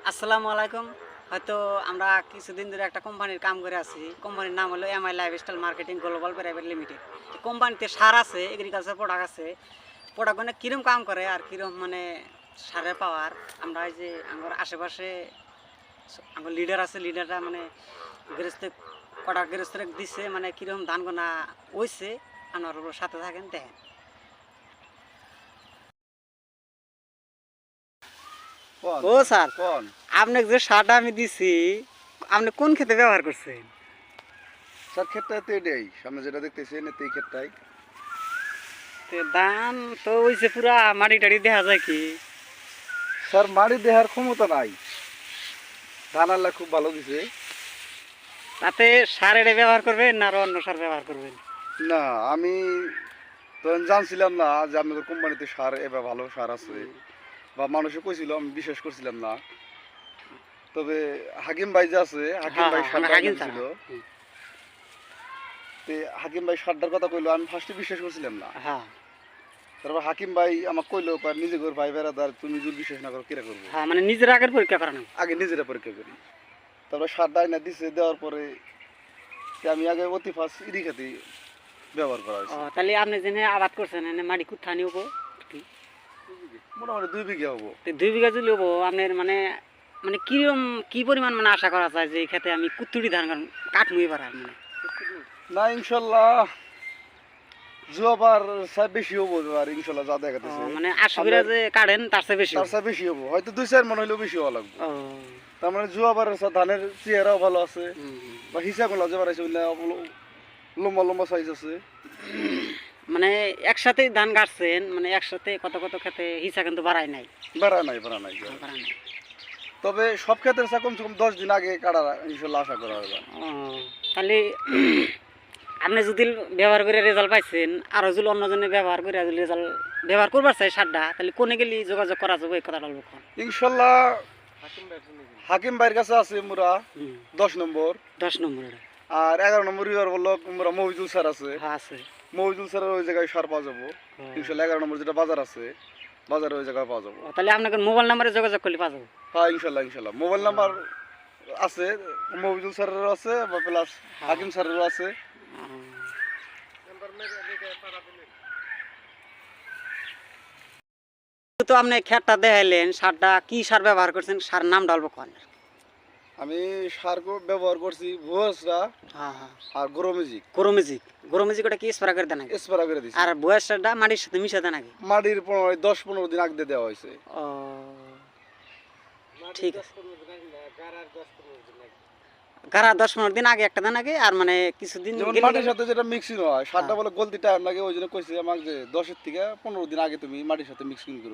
আসসালামু আলাইকুম। হয়তো আমরা কিছুদিন ধরে একটা কোম্পানির কাম করে আছি। কোম্পানির নাম হলো MI lifestyle marketing global private limited. এই কোম্পানিতে সার আছে, এগ্রিকালচার প্রোডাক্ট আছে। প্রোডাক্টগুলো কিরম কাম করে আর কিরম মানে সারের পাওয়ার আমরা এই যে আমার আশেপাশে আমার লিডার আছে, লিডাররা মানে গৃহস্থ কটা গৃহস্থ দিচ্ছে মানে কিরম ধান গোনা হইছে আমার সাথে থাকেন দেখেন। কোন ও স্যার, কোন আপনাকে যে সারটা আমি দিছি আপনি কোন ক্ষেতে ব্যবহার করছেন? স্যার ক্ষেতটা তো এটাই সামনে যেটা দেখতেছেন এই ক্ষেতটাই। ধান তো হইছে পুরা মাটি টাড়ি দেখা যায় কি? স্যার মাড়ি দেহার ক্ষমতা নাই, ধান আল্লাহ খুব ভালো দিছে। তাতে সার এটা ব্যবহার করবেন না আরো অন্য সার ব্যবহার করবেন? না আমি ধরেন জানছিলাম না যে আপনাদের কোম্পানিতে সার এবার ভালো সার আছে, বা মানুষে কইছিল, আমি বিশ্বাস করছিলাম না। তবে হাকিম ভাই যে আছে, হাকিম ভাই সারটা ছিল, হাকিম ভাই সারটার কথা কইলো, আমি ফার্স্টে বিশ্বাস করছিলাম না। হ্যাঁ তারপর হাকিম ভাই আমাকে কইলো, নিজে করে ভাই বেড়াদার তুমি যদি বিশ্বাস না করো কিরা করবো, হ্যাঁ, মানে নিজের আগের পরীক্ষা করানো। আগে নিজেরা পরীক্ষা করি। তারপরে সারটা আইনা দিছে, দেওয়ার পরে আমি আগে অতি ফার্স্ট ইরি খেতে ব্যবহার করা হয়েছে। তাহলে আপনি যেন আবাদ করছেন এনে মাটি কুঠানি হবো মোটামুটি 2 বিঘা হবো। 2 বিঘা যদি হবো আপনার মানে মানে কিরম কি পরিমাণ মানে আশা করা যায় যে এই ক্ষেত্রে আমি কুত্তুরি ধান কাটমু এবার আর মানে? না ইনশাল্লাহ জুয়াবার সাহেব বেশি হবো এবার ইনশাল্লাহ, যা দেখা যাচ্ছে। মানে আশা করি যে কাটেন তার চেয়ে বেশি তার চেয়ে বেশি হবো, হয়তো 2-4 মন হইলেও বেশি হওয়া লাগবে। তার মানে জুয়াবারের ধানের চেহারাও ভালো আছে, বা হিসাবগুলো যে বাড়াইছে লম্বা লম্বা সাইজ আছে। মানে একসাথে ধান কাটছেন মানে একসাথে কত কত খেতে হিসা কিন্তু বাড়ায় নাই? বাড়া নাই বাড়ায় নাই। তবে সব ক্ষেত্রে কমসে কম 10 দিন আগে কাটা ইনশাল্লাহ আশা করা হবে। তাহলে আপনি যদি ব্যবহার করে রেজাল্ট পাইছেন আর যদি অন্যজনে ব্যবহার করে রেজাল্ট ব্যবহার করবার চাই সারটা, তাহলে কোনে গেলে যোগাযোগ করা যাবে এই কথাটা বলবো ইনশাল্লাহ হাকিম ভাইয়ের কাছে আছে মোরা 10 নম্বর। 10 নম্বর আর 11 নম্বর রিভার বললো মোরা মহিজুল স্যার আছে। হ্যাঁ আছে। মহিজুল স্যারের ওই জায়গায় সার পাওয়া যাবো ইনশাল্লাহ। 11 নম্বর যেটা বাজার আছে, বাজারে ওই জায়গায় পাওয়া যাবো। তাহলে আপনাকে মোবাইল নাম্বারে যোগাযোগ করলে পাওয়া যাবো? হ্যাঁ ইনশাল্লাহ ইনশাল্লাহ মোবাইল নাম্বার আছে, মহিজুল স্যারেরও আছে বা প্লাস হাকিম স্যারেরও আছে। তো আপনি খেতটা দেখাইলেন, সারটা কি সার ব্যবহার করছেন, সার নাম ডালবো কোন? আমি সার ব্যবহার করছি ভুয়াসরা আর গ্রোমেজিক। গ্রোমেজিক ওটা কি স্প্রে করে দেন নাকি? স্প্রে করে দিছি। আর ভুয়াসটা মাটির সাথে মিশে দেন নাকি? মাটির 10-15 দিন আগে দেওয়া হয়েছে। ও ঠিক আছে। গাড়া 10-15 দিন আগে একটা দেন আগে, আর মানে কিছুদিন মাটির সাথে যেটা মিক্সিং হয় সারটা বলে গলতি টাইম লাগে, ওই জন্য কইছি আমাকে যে 10 থেকে 15 দিন আগে তুমি মাটির সাথে মিক্সিং করবে।